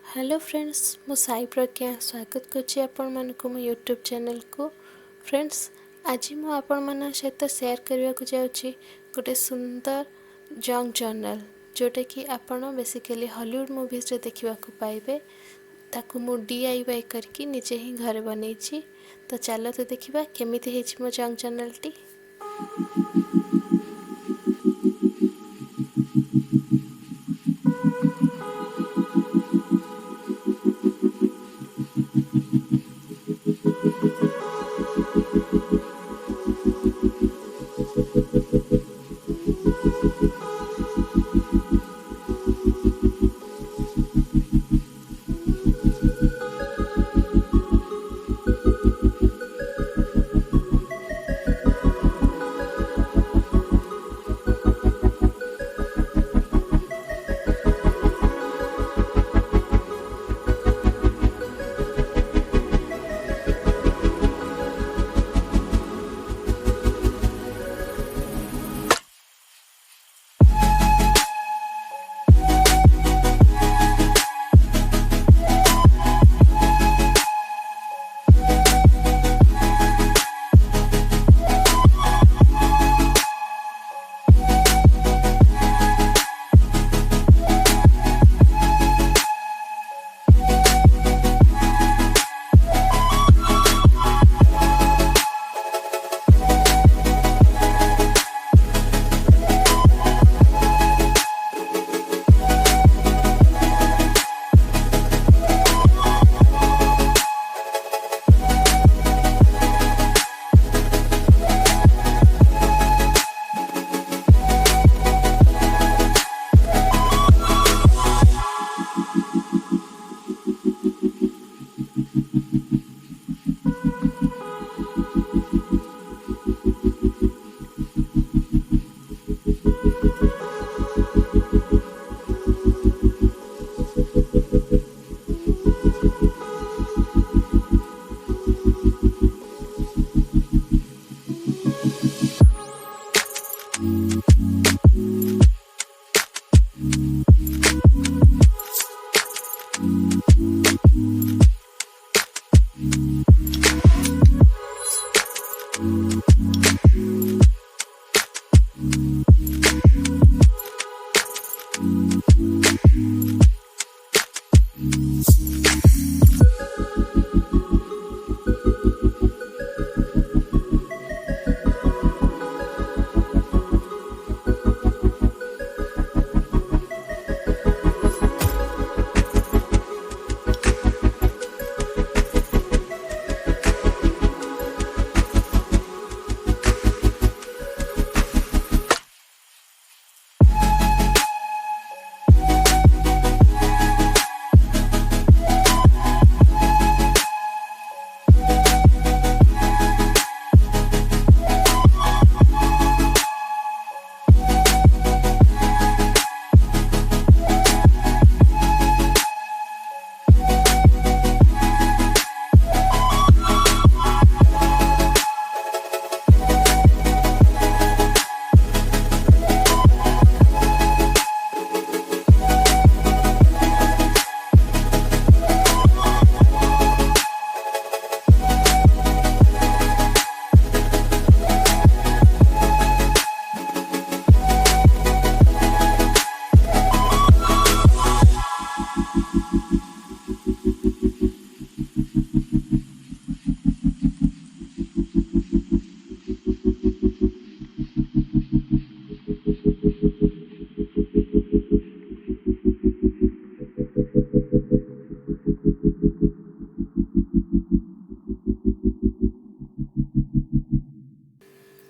Hello friends मु साई प्रज्ञा स्वागत करछि आपण मानको मो यूट्यूब चैनल को। फ्रेंड्स आज मु आपण मान सहित शेयर करने को जाऊँगी गोटे सुंदर जंग जर्नल जोटा कि आपण बेसिकली हॉलीवुड मूवीज रे देखा पाइबे। ताकू मु DIY करके निजे ही घर बनई। तो चलो तो देखा केमिति हेछि मो जंग जर्नल टी।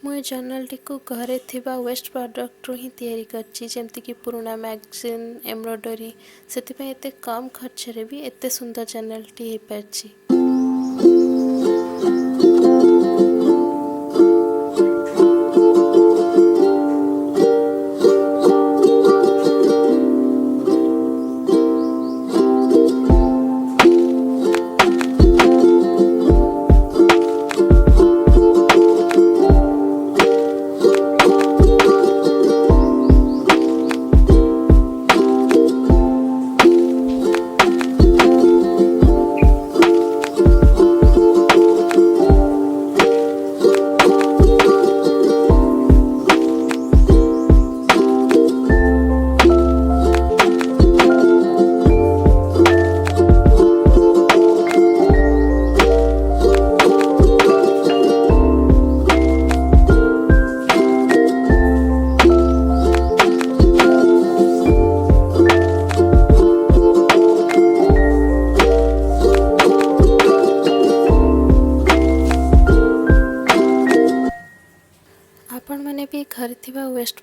मुझे जर्नल टी को घरे थिबा वेस्ट प्रोडक्ट रू ही तैयारी करछि जेमति कि पुराना मैगजीन एम्ब्रॉयडरी से एते कम खर्च रे भी एते सुंदर जर्नल टी हो पारछि।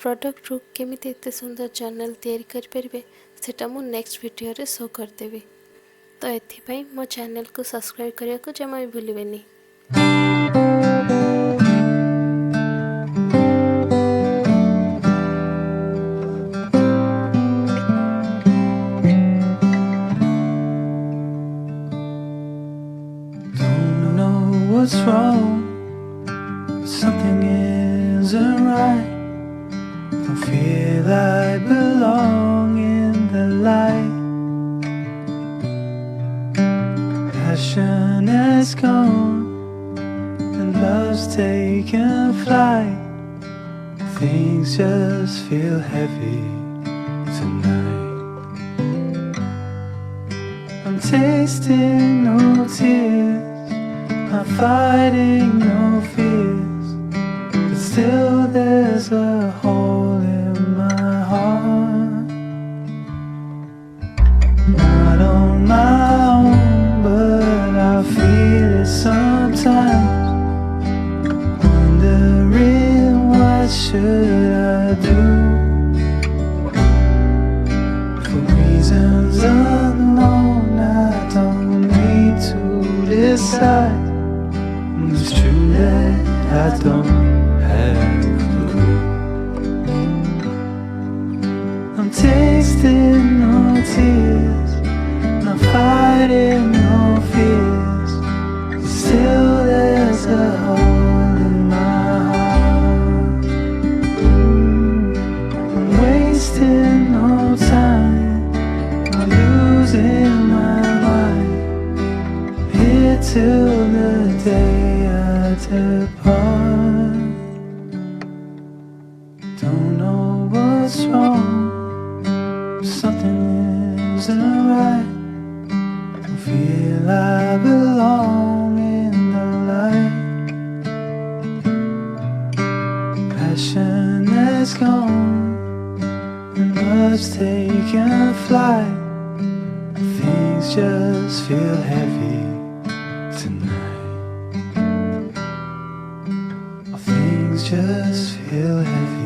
ପ୍ରଡ଼କ୍ଟରୁ କେମିତି ଏତେ ସୁନ୍ଦର ଜର୍ନାଲ୍ ତିଆରି କରିପାରିବେ ସେଟା ମୁଁ ନେକ୍ସଟ ଭିଡ଼ିଓରେ ଶୋ କରିଦେବି। ତ ଏଥିପାଇଁ ମୋ ଚ୍ୟାନେଲକୁ ସବସ୍କ୍ରାଇବ୍ କରିବାକୁ ଜମା ବି ଭୁଲିବେନି। Don't know what's wrong, something isn't right. Don't feel I belong in the light. Passion has gone and love's taken flight. Things just feel heavy tonight. I'm tasting no tears, I'm fighting no fears, but still there's a hole in my heart. Not on my own, but I feel it sometimes, wondering what should I do. For reasons unknown, I don't need to decide. It's true that I don't have a clue. I'm tasting no tears, I'm fighting no fears, still there's a hole in my heart. I'm wasting no time, I'm losing my mind, here till the day I depart. Don't know what's wrong, something isn't right. Don't feel I belong in the light. Passion has gone and love's taken flight. Things just feel heavy tonight. Things just feel heavy.